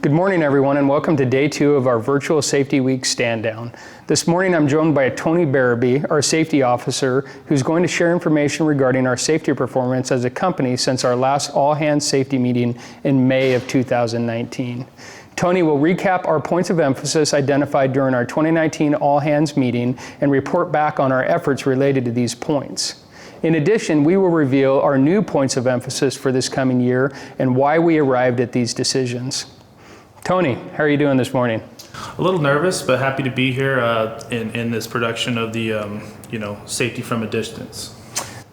Good morning, everyone, and welcome to day 2 of our Virtual Safety Week Stand Down. This morning I'm joined by Tony Barabee, our safety officer, who's going to share information regarding our safety performance as a company since our last all-hands safety meeting in May of 2019. Tony will recap our points of emphasis identified during our 2019 all-hands meeting and report back on our efforts related to these points. In addition, we will reveal our new points of emphasis for this coming year and why we arrived at these decisions. Tony, how are you doing this morning? A little nervous, but happy to be here in this production of the Safety from a Distance.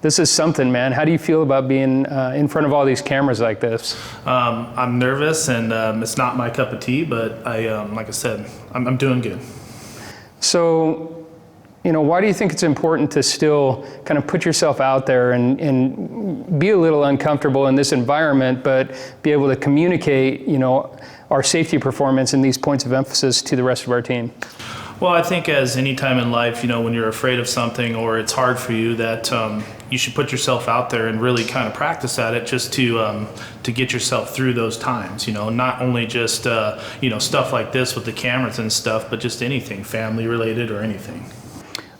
This is something, man. How do you feel about being in front of all these cameras like this? I'm nervous, and it's not my cup of tea, but like I said, I'm doing good. So, why do you think it's important to still kind of put yourself out there and be a little uncomfortable in this environment, but be able to communicate, our safety performance and these points of emphasis to the rest of our team? Well, I think as any time in life, when you're afraid of something or it's hard for you, that you should put yourself out there and really kind of practice at it just to get yourself through those times. Not only just stuff like this with the cameras and stuff, but just anything family related or anything.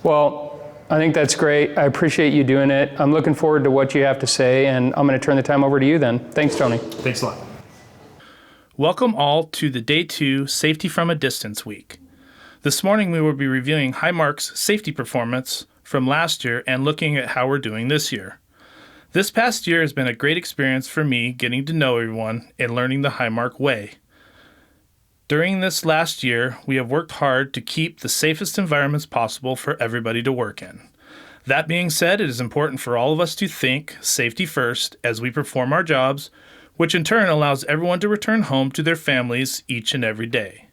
Well, I think that's great. I appreciate you doing it. I'm looking forward to what you have to say, and I'm going to turn the time over to you then. Thanks, Tony. Thanks a lot. Welcome all to the Day 2 Safety from a Distance Week. This morning we will be reviewing Highmark's safety performance from last year and looking at how we're doing this year. This past year has been a great experience for me getting to know everyone and learning the Highmark way. During this last year, we have worked hard to keep the safest environments possible for everybody to work in. That being said, it is important for all of us to think safety first as we perform our jobs, which in turn allows everyone to return home to their families each and every day.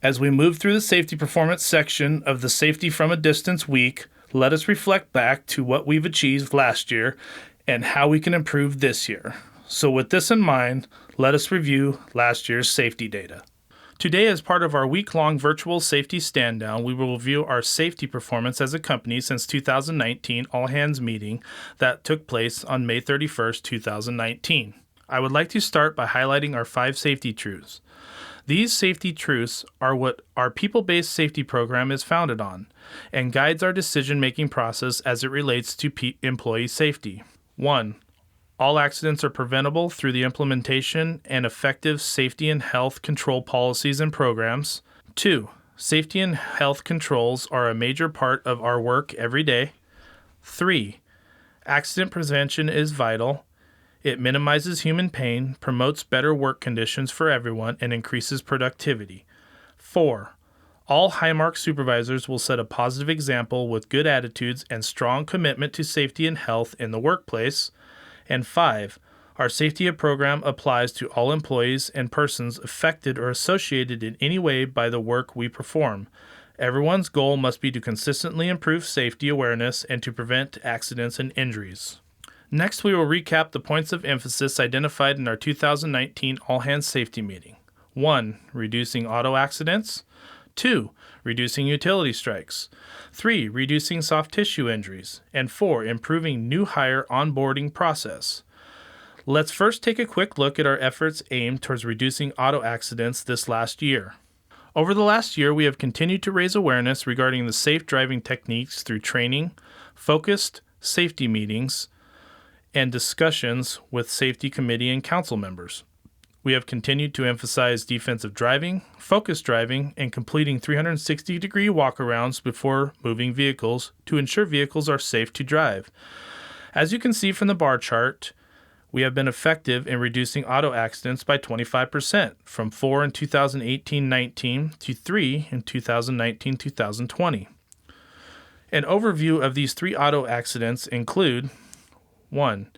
As we move through the safety performance section of the Safety from a Distance week, let us reflect back to what we've achieved last year and how we can improve this year. So with this in mind, let us review last year's safety data. Today, as part of our week-long virtual safety stand-down, we will review our safety performance as a company since 2019 all-hands meeting that took place on May 31st, 2019. I would like to start by highlighting our 5 safety truths. These safety truths are what our people-based safety program is founded on and guides our decision-making process as it relates to employee safety. 1. All accidents are preventable through the implementation and effective safety and health control policies and programs. 2. Safety and health controls are a major part of our work every day. 3. Accident prevention is vital. It minimizes human pain, promotes better work conditions for everyone, and increases productivity. 4. All Highmark supervisors will set a positive example with good attitudes and strong commitment to safety and health in the workplace. And 5. Our safety program applies to all employees and persons affected or associated in any way by the work we perform. Everyone's goal must be to consistently improve safety awareness and to prevent accidents and injuries. Next, we will recap the points of emphasis identified in our 2019 all-hands safety meeting. 1. Reducing auto accidents. 2. Reducing utility strikes. 3. Reducing soft tissue injuries. And 4. Improving new hire onboarding process. Let's first take a quick look at our efforts aimed towards reducing auto accidents this last year. Over the last year, we have continued to raise awareness regarding the safe driving techniques through training, focused safety meetings, and discussions with safety committee and council members. We have continued to emphasize defensive driving, focused driving, and completing 360-degree walkarounds before moving vehicles to ensure vehicles are safe to drive. As you can see from the bar chart, we have been effective in reducing auto accidents by 25%, from 4 in 2018-19 to 3 in 2019-2020. An overview of these 3 auto accidents include: 1.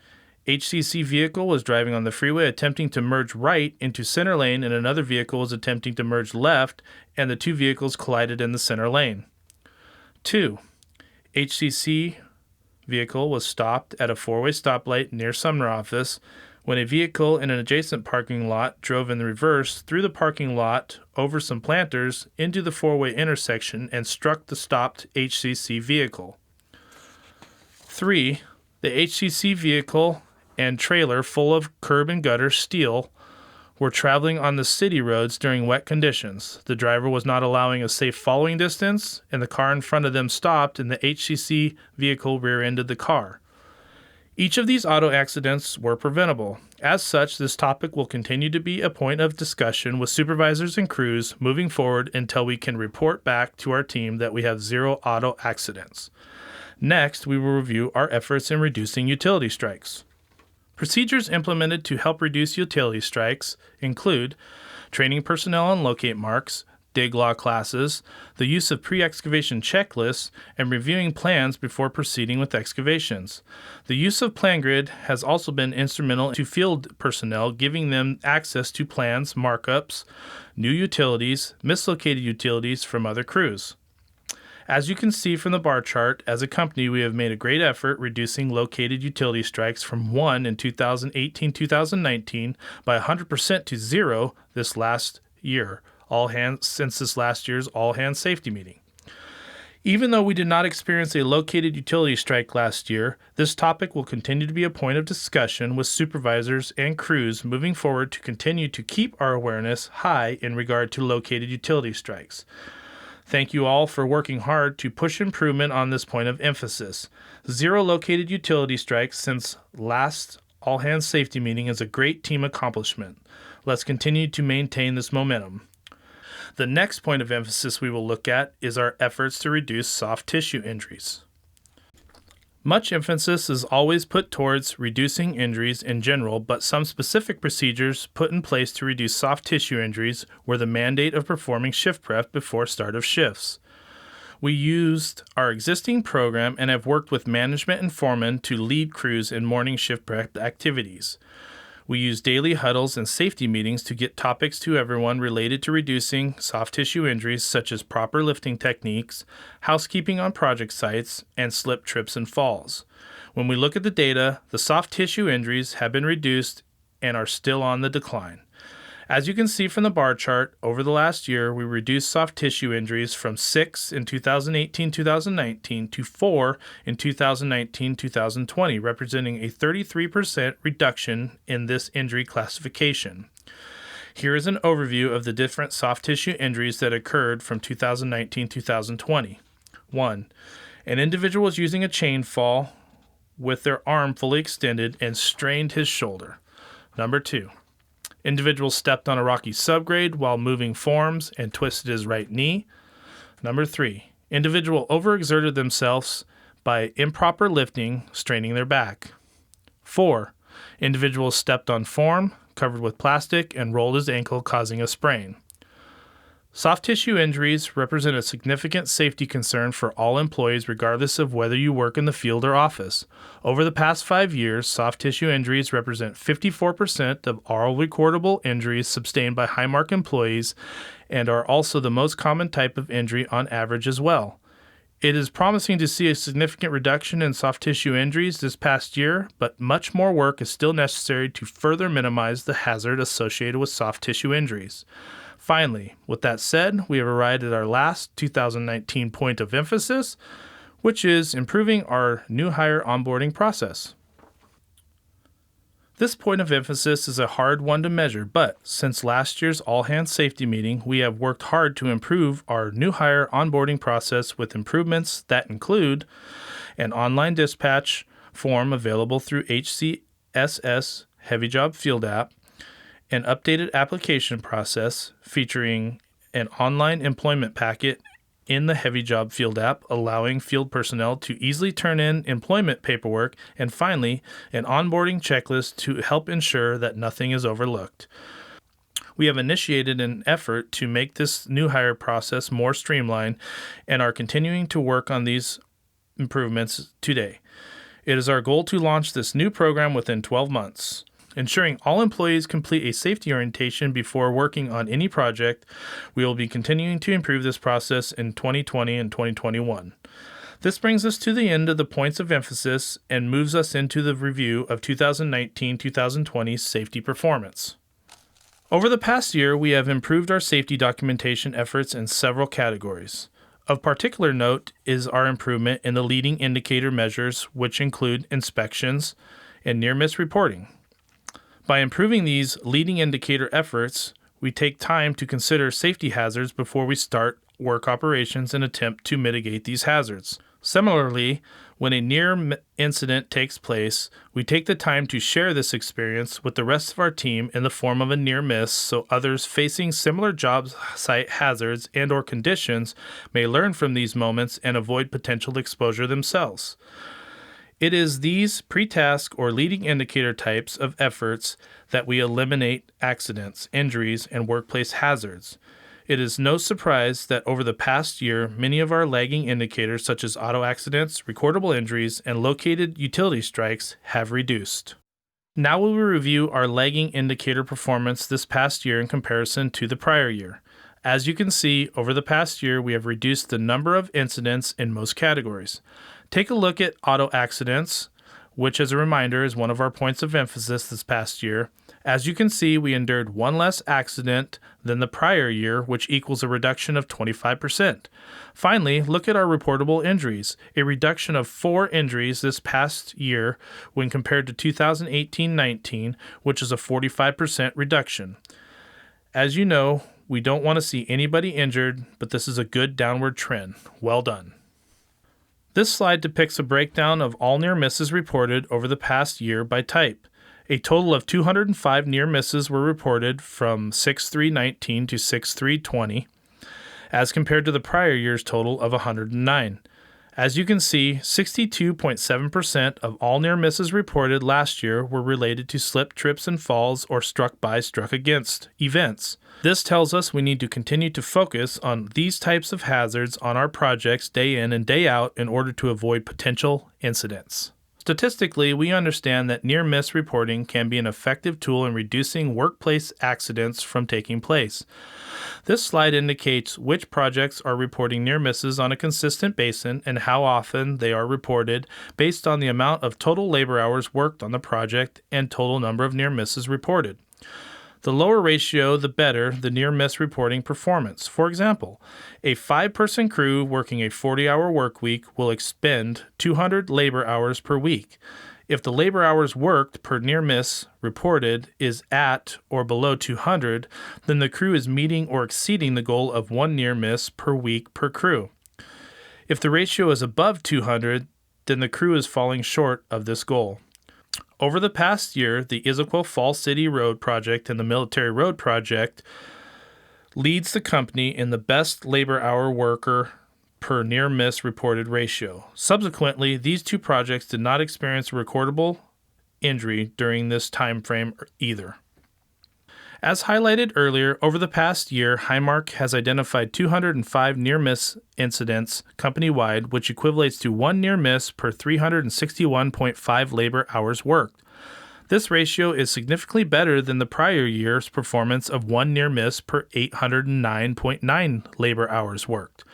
HCC vehicle was driving on the freeway attempting to merge right into center lane, and another vehicle was attempting to merge left, and the 2 vehicles collided in the center lane. 2. HCC vehicle was stopped at a 4-way stoplight near Sumner office when a vehicle in an adjacent parking lot drove in reverse through the parking lot over some planters into the 4-way intersection and struck the stopped HCC vehicle. 3. The HCC vehicle and trailer full of curb and gutter steel were traveling on the city roads during wet conditions. The driver was not allowing a safe following distance, and the car in front of them stopped, and the HCC vehicle rear-ended the car. Each of these auto accidents were preventable. As such, this topic will continue to be a point of discussion with supervisors and crews moving forward until we can report back to our team that we have 0 auto accidents. Next, we will review our efforts in reducing utility strikes. Procedures implemented to help reduce utility strikes include training personnel on locate marks, dig log classes, the use of pre-excavation checklists, and reviewing plans before proceeding with excavations. The use of PlanGrid has also been instrumental to field personnel, giving them access to plans, markups, new utilities, mislocated utilities from other crews. As you can see from the bar chart, as a company, we have made a great effort reducing located utility strikes from 1 in 2018-2019 by 100% to 0 this last year. Since this last year's all-hands safety meeting. Even though we did not experience a located utility strike last year, this topic will continue to be a point of discussion with supervisors and crews moving forward to continue to keep our awareness high in regard to located utility strikes. Thank you all for working hard to push improvement on this point of emphasis. 0 located utility strikes since last all-hands safety meeting is a great team accomplishment. Let's continue to maintain this momentum. The next point of emphasis we will look at is our efforts to reduce soft tissue injuries. Much emphasis is always put towards reducing injuries in general, but some specific procedures put in place to reduce soft tissue injuries were the mandate of performing shift prep before start of shifts. We used our existing program and have worked with management and foremen to lead crews in morning shift prep activities. We use daily huddles and safety meetings to get topics to everyone related to reducing soft tissue injuries such as proper lifting techniques, housekeeping on project sites, and slip, trips, and falls. When we look at the data, the soft tissue injuries have been reduced and are still on the decline. As you can see from the bar chart, over the last year, we reduced soft tissue injuries from 6 in 2018-2019 to 4 in 2019-2020, representing a 33% reduction in this injury classification. Here is an overview of the different soft tissue injuries that occurred from 2019-2020. 1. An individual was using a chain fall with their arm fully extended and strained his shoulder. Number 2. Individual stepped on a rocky subgrade while moving forms and twisted his right knee. Number 3. Individual overexerted themselves by improper lifting, straining their back. 4. Individual stepped on form, covered with plastic, and rolled his ankle, causing a sprain. Soft tissue injuries represent a significant safety concern for all employees regardless of whether you work in the field or office. Over the past 5 years, soft tissue injuries represent 54% of all recordable injuries sustained by Highmark employees and are also the most common type of injury on average as well. It is promising to see a significant reduction in soft tissue injuries this past year, but much more work is still necessary to further minimize the hazard associated with soft tissue injuries. Finally, with that said, we have arrived at our last 2019 point of emphasis, which is improving our new hire onboarding process. This point of emphasis is a hard one to measure, but since last year's all-hands safety meeting, we have worked hard to improve our new hire onboarding process with improvements that include an online dispatch form available through HCSS Heavy Job Field app, an updated application process featuring an online employment packet in the Heavy Job Field app, allowing field personnel to easily turn in employment paperwork, and finally, an onboarding checklist to help ensure that nothing is overlooked. We have initiated an effort to make this new hire process more streamlined and are continuing to work on these improvements today. It is our goal to launch this new program within 12 months. Ensuring all employees complete a safety orientation before working on any project, we will be continuing to improve this process in 2020 and 2021. This brings us to the end of the points of emphasis and moves us into the review of 2019-2020 safety performance. Over the past year, we have improved our safety documentation efforts in several categories. Of particular note is our improvement in the leading indicator measures, which include inspections and near-miss reporting. By improving these leading indicator efforts, we take time to consider safety hazards before we start work operations and attempt to mitigate these hazards. Similarly, when a near incident takes place, we take the time to share this experience with the rest of our team in the form of a near miss so others facing similar job site hazards and/or conditions may learn from these moments and avoid potential exposure themselves. It is these pre-task or leading indicator types of efforts that we eliminate accidents, injuries, and workplace hazards. It is no surprise that over the past year, many of our lagging indicators such as auto accidents, recordable injuries, and located utility strikes have reduced. Now we will review our lagging indicator performance this past year in comparison to the prior year. As you can see, over the past year, we have reduced the number of incidents in most categories. Take a look at auto accidents, which as a reminder is one of our points of emphasis this past year. As you can see, we endured one less accident than the prior year, which equals a reduction of 25%. Finally, look at our reportable injuries, a reduction of 4 injuries this past year when compared to 2018-19, which is a 45% reduction. As you know, we don't want to see anybody injured, but this is a good downward trend. Well done. This slide depicts a breakdown of all near misses reported over the past year by type. A total of 205 near misses were reported from 6/3/19 to 6/3/20, as compared to the prior year's total of 109. As you can see, 62.7% of all near misses reported last year were related to slip, trips, and falls or struck by, struck against events. This tells us we need to continue to focus on these types of hazards on our projects day in and day out in order to avoid potential incidents. Statistically, we understand that near-miss reporting can be an effective tool in reducing workplace accidents from taking place. This slide indicates which projects are reporting near misses on a consistent basis and how often they are reported based on the amount of total labor hours worked on the project and total number of near misses reported. The lower ratio, the better the near-miss reporting performance. For example, a 5-person crew working a 40-hour work week will expend 200 labor hours per week. If the labor hours worked per near-miss reported is at or below 200, then the crew is meeting or exceeding the goal of 1 near-miss per week per crew. If the ratio is above 200, then the crew is falling short of this goal. Over the past year, the Issaquah Falls City Road Project and the Military Road Project leads the company in the best labor hour worker per near-miss reported ratio. Subsequently, these two projects did not experience a recordable injury during this time frame either. As highlighted earlier, over the past year, Highmark has identified 205 near-miss incidents company-wide, which equates to 1 near-miss per 361.5 labor hours worked. This ratio is significantly better than the prior year's performance of 1 near-miss per 809.9 labor hours worked,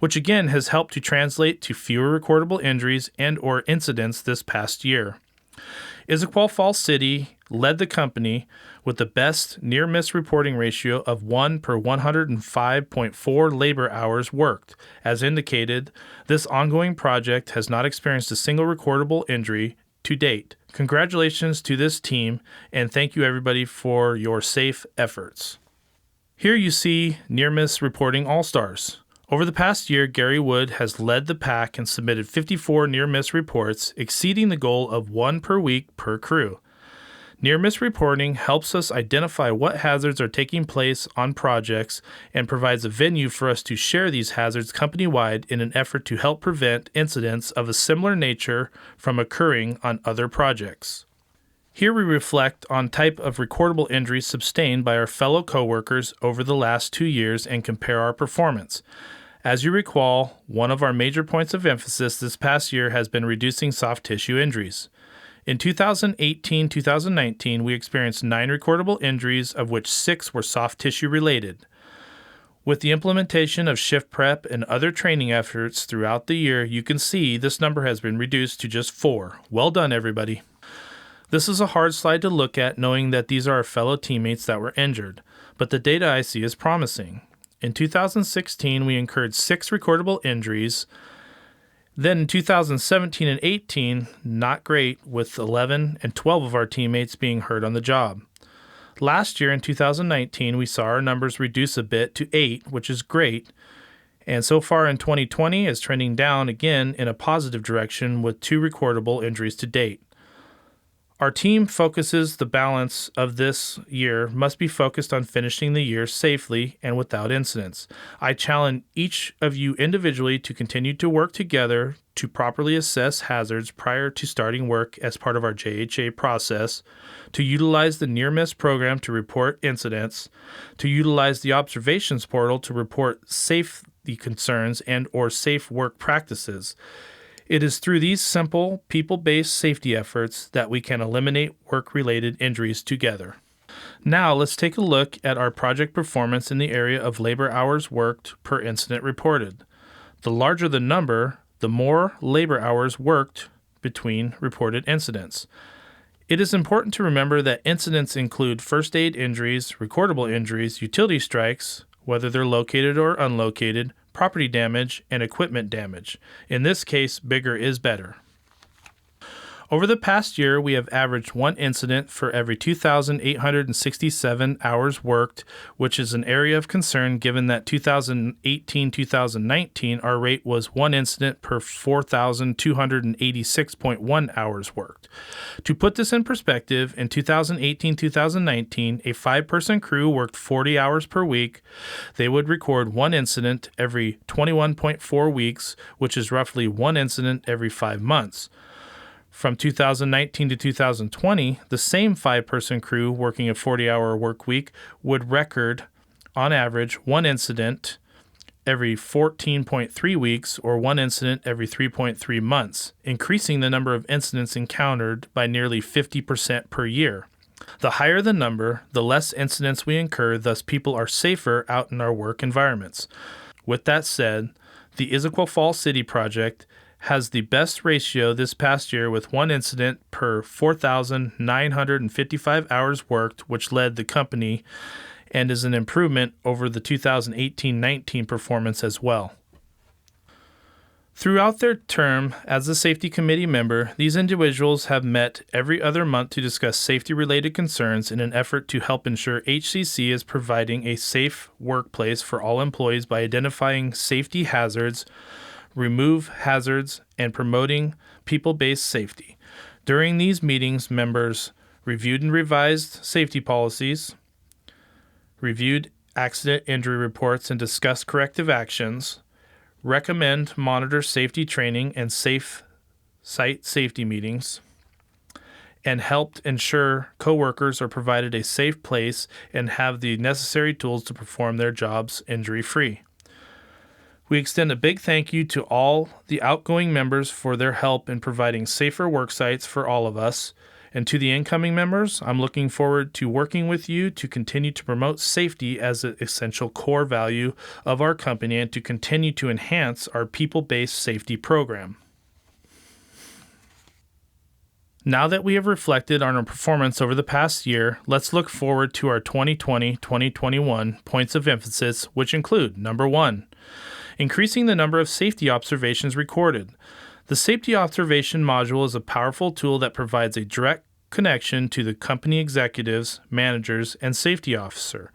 which again has helped to translate to fewer recordable injuries and/or incidents this past year. Issaquah Falls City led the company with the best near-miss reporting ratio of 1 per 105.4 labor hours worked. As indicated, this ongoing project has not experienced a single recordable injury to date. Congratulations to this team, and thank you everybody for your safe efforts. Here you see near-miss reporting all-stars. Over the past year, Gary Wood has led the pack and submitted 54 near-miss reports, exceeding the goal of 1 per week per crew. Near-miss reporting helps us identify what hazards are taking place on projects and provides a venue for us to share these hazards company-wide in an effort to help prevent incidents of a similar nature from occurring on other projects. Here we reflect on type of recordable injuries sustained by our fellow coworkers over the last 2 years and compare our performance. As you recall, one of our major points of emphasis this past year has been reducing soft tissue injuries. In 2018-2019, we experienced 9 recordable injuries, of which 6 were soft tissue related. With the implementation of shift prep and other training efforts throughout the year, you can see this number has been reduced to just 4. Well done, everybody. This is a hard slide to look at, knowing that these are our fellow teammates that were injured, but the data I see is promising. In 2016, we incurred 6 recordable injuries. Then in 2017 and 18, not great, with 11 and 12 of our teammates being hurt on the job. Last year in 2019, we saw our numbers reduce a bit to 8, which is great. And so far in 2020 is trending down again in a positive direction with 2 recordable injuries to date. Our team focuses the balance of this year must be focused on finishing the year safely and without incidents. I challenge each of you individually to continue to work together to properly assess hazards prior to starting work as part of our JHA process, to utilize the near miss program to report incidents, to utilize the observations portal to report safety concerns and or safe work practices. It is through these simple, people-based safety efforts that we can eliminate work-related injuries together. Now, let's take a look at our project performance in the area of labor hours worked per incident reported. The larger the number, the more labor hours worked between reported incidents. It is important to remember that incidents include first aid injuries, recordable injuries, utility strikes, whether they're located or unlocated, property damage, and equipment damage. In this case, bigger is better. Over the past year, we have averaged 1 incident for every 2,867 hours worked, which is an area of concern given that 2018-2019, our rate was 1 incident per 4,286.1 hours worked. To put this in perspective, in 2018-2019, a 5-person crew worked 40 hours per week. They would record 1 incident every 21.4 weeks, which is roughly 1 incident every 5 months. From 2019 to 2020, the same 5-person crew working a 40-hour work week would record, on average, 1 incident every 14.3 weeks or 1 incident every 3.3 months, increasing the number of incidents encountered by nearly 50% per year. The higher the number, the less incidents we incur, thus people are safer out in our work environments. With that said, the Issaquah Falls City project has the best ratio this past year with 1 incident per 4,955 hours worked, which led the company and is an improvement over the 2018-19 performance as well. Throughout their term as a safety committee member, these individuals have met every other month to discuss safety-related concerns in an effort to help ensure HCC is providing a safe workplace for all employees by identifying safety hazards, remove hazards, and promoting people-based safety. During these meetings, members reviewed and revised safety policies, reviewed accident injury reports and discussed corrective actions, monitor safety training and safe site safety meetings, and helped ensure coworkers are provided a safe place and have the necessary tools to perform their jobs injury-free. We extend a big thank you to all the outgoing members for their help in providing safer work sites for all of us. And to the incoming members, I'm looking forward to working with you to continue to promote safety as an essential core value of our company and to continue to enhance our people-based safety program. Now that we have reflected on our performance over the past year, let's look forward to our 2020-2021 points of emphasis, which include, number 1, increasing the number of safety observations recorded. The safety observation module is a powerful tool that provides a direct connection to the company executives, managers, and safety officer.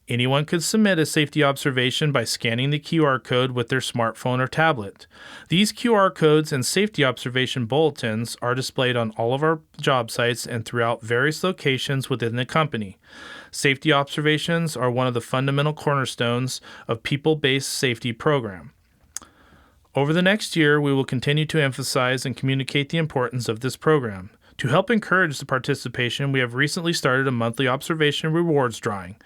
Anyone could submit a safety observation by scanning the QR code with their smartphone or tablet. These QR codes and safety observation bulletins are displayed on all of our job sites and throughout various locations within the company. Safety observations are one of the fundamental cornerstones of people-based safety program. Over the next year, we will continue to emphasize and communicate the importance of this program. To help encourage the participation, we have recently started a monthly observation rewards drawing.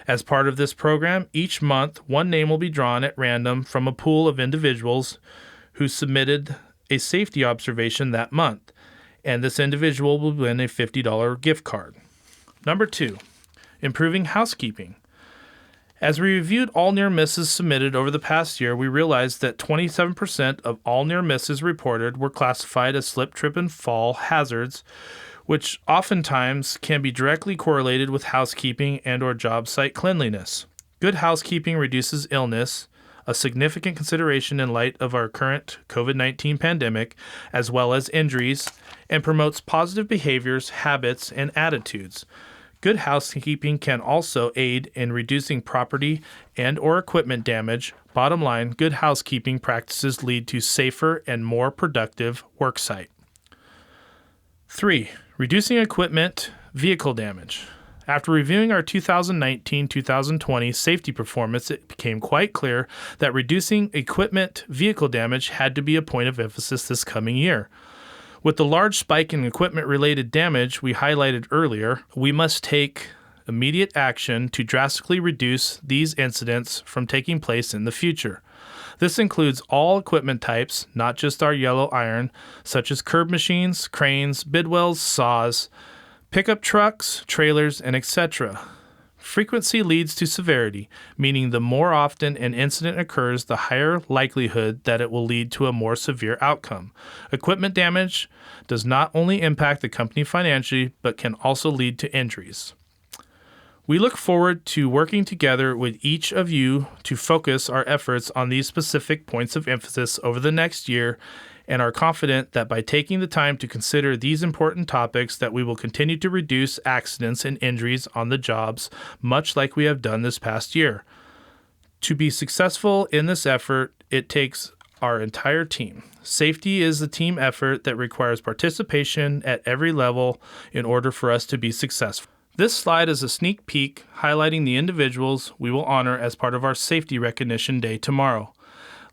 As part of this program, each month, one name will be drawn at random from a pool of individuals who submitted a safety observation that month, and this individual will win a $50 gift card. Number 2, improving housekeeping. As we reviewed all near misses submitted over the past year, we realized that 27% of all near misses reported were classified as slip, trip, and fall hazards, which oftentimes can be directly correlated with housekeeping and/or job site cleanliness. Good housekeeping reduces illness, a significant consideration in light of our current COVID-19 pandemic, as well as injuries, and promotes positive behaviors, habits, and attitudes. Good housekeeping can also aid in reducing property and/or equipment damage. Bottom line, good housekeeping practices lead to safer and more productive worksite. 3. Reducing equipment vehicle damage. After reviewing our 2019-2020 safety performance, it became quite clear that reducing equipment vehicle damage had to be a point of emphasis this coming year. With the large spike in equipment-related damage we highlighted earlier, we must take immediate action to drastically reduce these incidents from taking place in the future. This includes all equipment types, not just our yellow iron, such as curb machines, cranes, bidwells, saws, pickup trucks, trailers, and etc. Frequency leads to severity, meaning the more often an incident occurs, the higher likelihood that it will lead to a more severe outcome. Equipment damage does not only impact the company financially, but can also lead to injuries. We look forward to working together with each of you to focus our efforts on these specific points of emphasis over the next year, and are confident that by taking the time to consider these important topics that we will continue to reduce accidents and injuries on the jobs, much like we have done this past year. To be successful in this effort, it takes our entire team. Safety is a team effort that requires participation at every level in order for us to be successful. This slide is a sneak peek highlighting the individuals we will honor as part of our Safety Recognition Day tomorrow.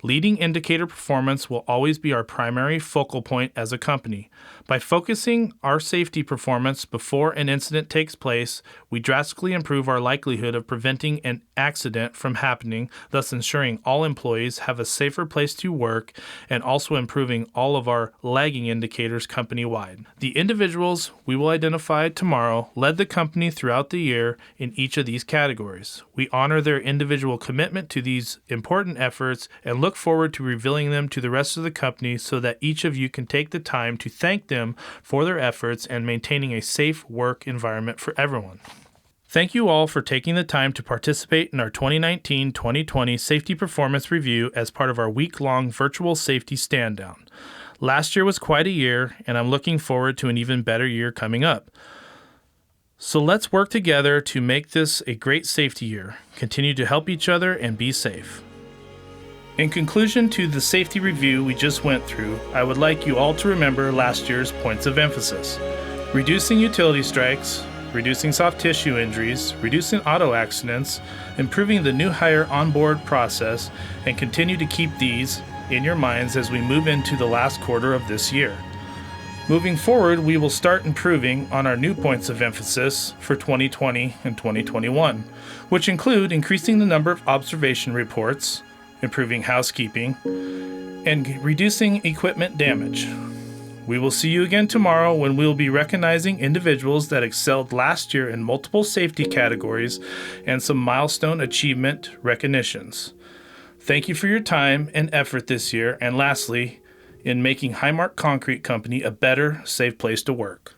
Leading indicator performance will always be our primary focal point as a company. By focusing our safety performance before an incident takes place, we drastically improve our likelihood of preventing an accident from happening, thus ensuring all employees have a safer place to work and also improving all of our lagging indicators company-wide. The individuals we will identify tomorrow led the company throughout the year in each of these categories. We honor their individual commitment to these important efforts and look forward to revealing them to the rest of the company so that each of you can take the time to thank them for their efforts and maintaining a safe work environment for everyone. Thank you all for taking the time to participate in our 2019-2020 Safety Performance Review as part of our week-long virtual safety stand-down. Last year was quite a year, and I'm looking forward to an even better year coming up. So let's work together to make this a great safety year. Continue to help each other and be safe. In conclusion to the safety review we just went through, I would like you all to remember last year's points of emphasis. Reducing utility strikes, reducing soft tissue injuries, reducing auto accidents, improving the new hire onboard process, and continue to keep these in your minds as we move into the last quarter of this year. Moving forward, we will start improving on our new points of emphasis for 2020 and 2021, which include increasing the number of observation reports, improving housekeeping, and reducing equipment damage. We will see you again tomorrow when we will be recognizing individuals that excelled last year in multiple safety categories and some milestone achievement recognitions. Thank you for your time and effort this year, and lastly, in making Highmark Concrete Company a better, safe place to work.